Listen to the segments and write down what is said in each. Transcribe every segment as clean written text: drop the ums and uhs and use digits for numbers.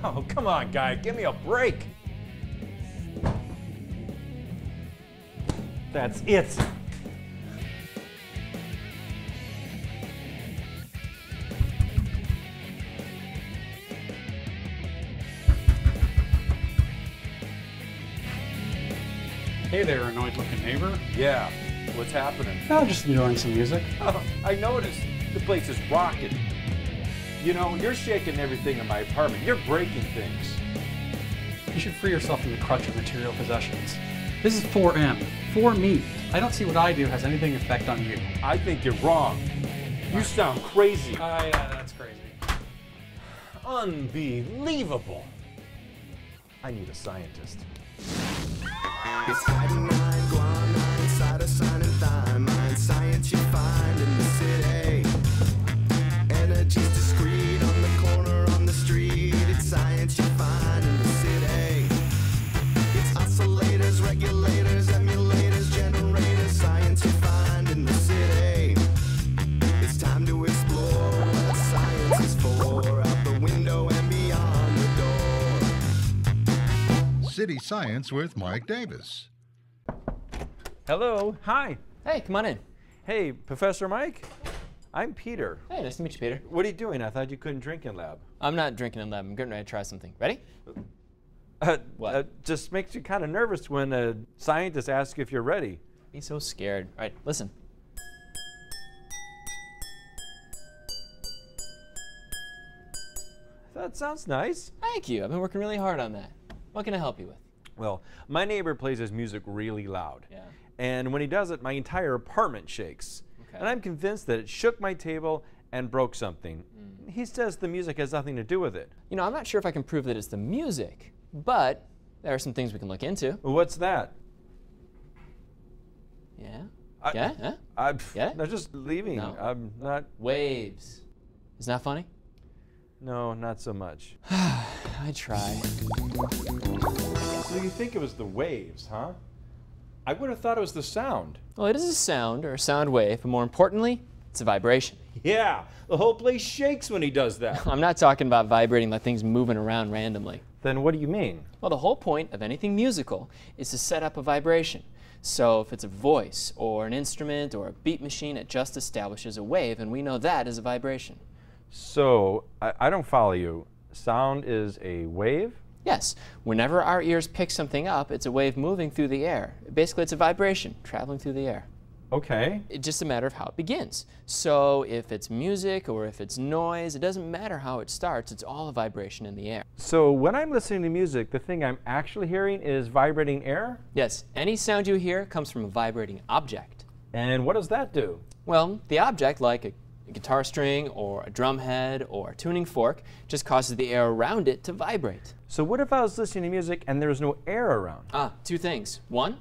Oh, come on, guy, give me a break. That's it. Hey there, annoyed-looking neighbor. Yeah, what's happening? Oh, just enjoying some music. Oh, I noticed. The place is rocking. You know, you're shaking everything in my apartment. You're breaking things. You should free yourself from the crutch of material possessions. This is for M, for me. I don't see what I do has anything effect on you. I think you're wrong. You sound crazy. Yeah, that's crazy. Unbelievable. I need a scientist. It's iodine, guanine, cytosine, and thymine. Science you find in the city. Energy's discrete on the corner, on the street. It's science you find in the city. It's oscillators, regulators, emulators, generators. Science you find in the city. It's time to explore what science is for. Out the window and beyond the door. City Science with Mike Davis. Hello. Hi. Hey, come on in. Hey, Professor Mike. I'm Peter. Hey, nice to meet you, Peter. What are you doing? I thought you couldn't drink in lab. I'm not drinking in lab. I'm getting ready to try something. Ready? What? Just makes you kind of nervous when a scientist asks if you're ready. Be so scared. All right, listen. That sounds nice. Thank you. I've been working really hard on that. What can I help you with? Well, my neighbor plays his music really loud. Yeah. And when he does it, my entire apartment shakes. Okay. And I'm convinced that it shook my table and broke something. He says the music has nothing to do with it. You know, I'm not sure if I can prove that it's the music, but there are some things we can look into. What's that? Yeah? I- Yeah? Huh? Yeah? I'm just leaving. No. I'm not. Waves. Isn't that funny? No, not so much. I try. So you think it was the waves, huh? I would have thought it was the sound. Well, it is a sound, or a sound wave, but more importantly, it's a vibration. Yeah, the whole place shakes when he does that. I'm not talking about vibrating like things moving around randomly. Then what do you mean? Well, the whole point of anything musical is to set up a vibration. So if it's a voice or an instrument or a beat machine, it just establishes a wave, and we know that is a vibration. So, I don't follow you. Sound is a wave? Yes, whenever our ears pick something up, it's a wave moving through the air. Basically, it's a vibration traveling through the air. Okay. It's just a matter of how it begins. So if it's music or if it's noise, it doesn't matter how it starts, it's all a vibration in the air. So when I'm listening to music, the thing I'm actually hearing is vibrating air? Yes, any sound you hear comes from a vibrating object. And what does that do? Well, the object, like a guitar string or a drum head or a tuning fork, just causes the air around it to vibrate. So what if I was listening to music and there was no air around? Two things. One,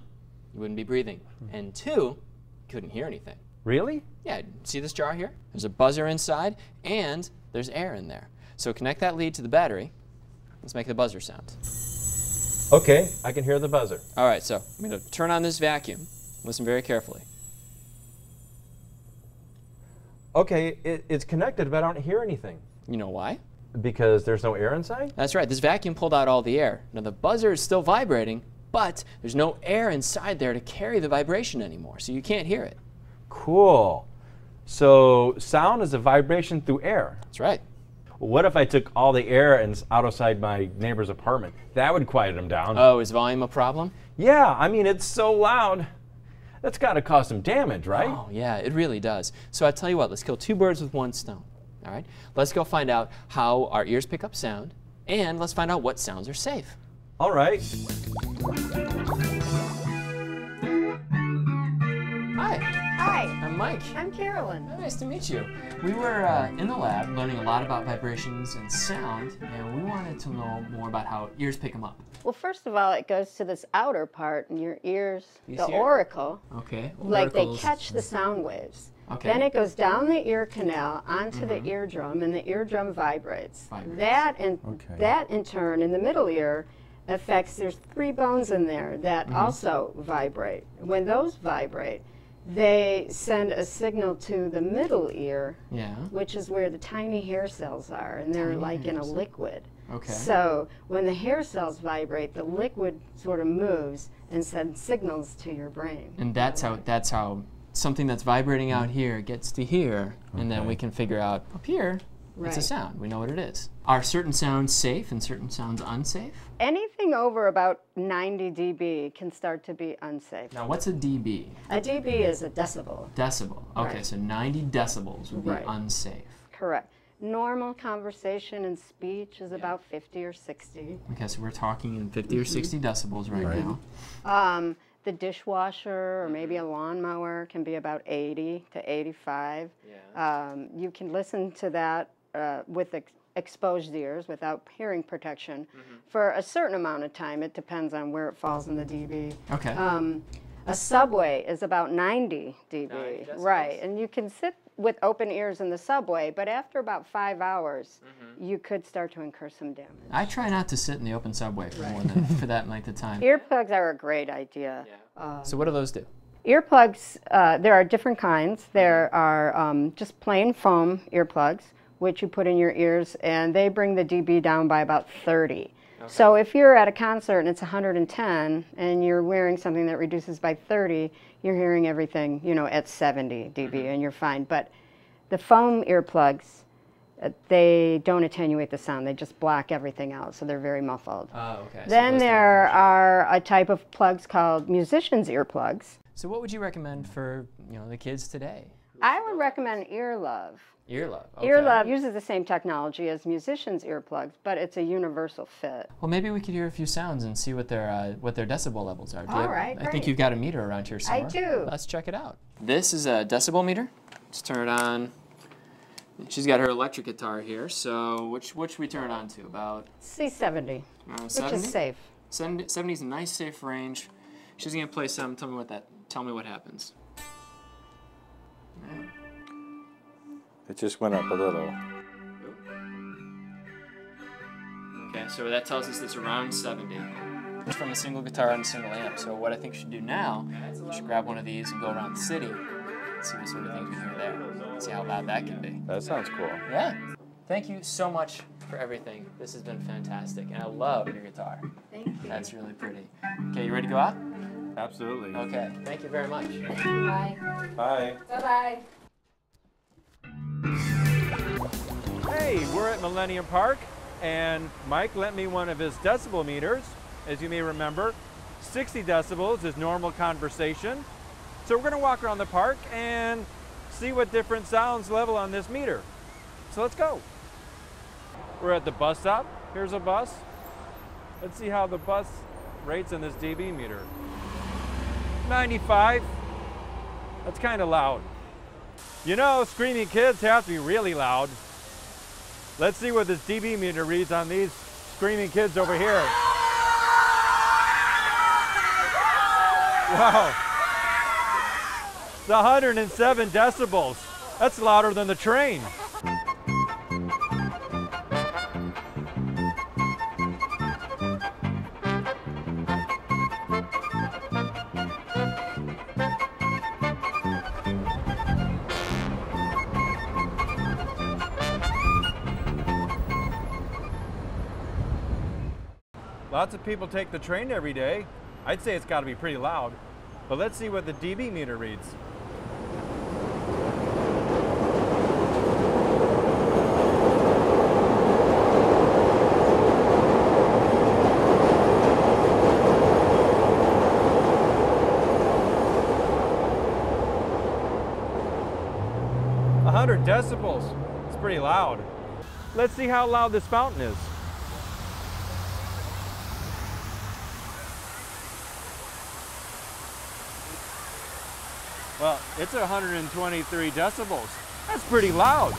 you wouldn't be breathing. And two, you couldn't hear anything. Really? Yeah, see this jar here? There's a buzzer inside and there's air in there. So connect that lead to the battery. Let's make the buzzer sound. Okay, I can hear the buzzer. All right, so I'm going to turn on this vacuum. Listen very carefully. Okay, it's connected, but I don't hear anything. You know why? Because there's no air inside? That's right, this vacuum pulled out all the air. Now the buzzer is still vibrating, but there's no air inside there to carry the vibration anymore, so you can't hear it. Cool. So sound is a vibration through air. That's right. What if I took all the air and outside my neighbor's apartment? That would quiet him down. Oh, is volume a problem? Yeah, I mean, it's so loud. That's got to cause some damage, right? Oh, yeah, it really does. So I tell you what, let's kill two birds with one stone. All right? Let's go find out how our ears pick up sound, and let's find out what sounds are safe. All right. Hi, Hi, I'm Mike. I'm Carolyn. Nice to meet you. We were in the lab learning a lot about vibrations and sound, and we wanted to know more about how ears pick them up. Well, first of all, it goes to this outer part in your ears, These the here? auracle, Okay. like they Oracles. catch the sound waves. Okay. Then it goes down the ear canal onto the eardrum, and the eardrum vibrates. That in turn, in the middle ear, affects, there's 3 bones in there that also vibrate. When those vibrate, they send a signal to the middle ear, Yeah. which is where the tiny hair cells are, and they're Tiny like in hair a cells. liquid. Okay. So when the hair cells vibrate, the liquid sort of moves and sends signals to your brain. And that's how something that's vibrating out here gets to here, and then we can figure out up here, it's a sound. We know what it is. Are certain sounds safe and certain sounds unsafe? Anything over about 90 dB can start to be unsafe. Now, what's a dB? A dB is a decibel. Decibel. Okay, Right. so 90 decibels would be Right. unsafe. Correct. Normal conversation and speech is about 50 or 60. Okay, so we're talking in 50 or 60 decibels right now. The dishwasher or maybe a lawnmower can be about 80 to 85. You can listen to that with exposed ears without hearing protection for a certain amount of time. It depends on where it falls in the dB. Okay. A subway is about 90 dB. 90 decibels? Right, and you can sit with open ears in the subway, but after about 5 hours, you could start to incur some damage. I try not to sit in the open subway for more than for that length of time. Earplugs are a great idea. So what do those do? Earplugs, there are different kinds. There are just plain foam earplugs, which you put in your ears, and they bring the dB down by about 30. So if you're at a concert and it's 110, and you're wearing something that reduces by 30, you're hearing everything, you know, at 70 dB, and you're fine. But the foam earplugs, they don't attenuate the sound. They just block everything out, so they're very muffled. Oh, okay. Then there are a type of plugs called musician's earplugs. So what would you recommend for, the kids today? I would recommend Earlove. Earlove. Okay. Earlove uses the same technology as musicians' earplugs, but it's a universal fit. Well, maybe we could hear a few sounds and see what their decibel levels are. All right, I think great. you've got a meter around here somewhere. I do. Let's check it out. This is a decibel meter. Let's turn it on. She's got her electric guitar here. So which we turn it on to? About C70, which 70? is safe. 70 is a nice safe range. She's gonna play some. Tell me what happens. It just went up a little. Okay, so that tells us it's around 70. It's from a single guitar and a single amp. So what I think you should do now, you should grab one of these and go around the city and see what sort of things we hear there. See how loud that can be. That sounds cool. Yeah. Thank you so much for everything. This has been fantastic, and I love your guitar. Thank you. That's really pretty. Okay, you ready to go out? Absolutely. Okay, thank you very much. Bye. Bye. Bye-bye. Hey, we're at Millennium Park, and Mike lent me one of his decibel meters. As you may remember, 60 decibels is normal conversation. So we're going to walk around the park and see what different sounds level on this meter. So let's go. We're at the bus stop. Here's a bus. Let's see how the bus rates on this dB meter. 95. That's kind of loud. You know, screaming kids have to be really loud. Let's see what this dB meter reads on these screaming kids over here. Wow. It's 107 decibels. That's louder than the train. Lots of people take the train every day. I'd say it's got to be pretty loud. But let's see what the dB meter reads. A 100 decibels. It's pretty loud. Let's see how loud this fountain is. Well, it's 123 decibels. That's pretty loud.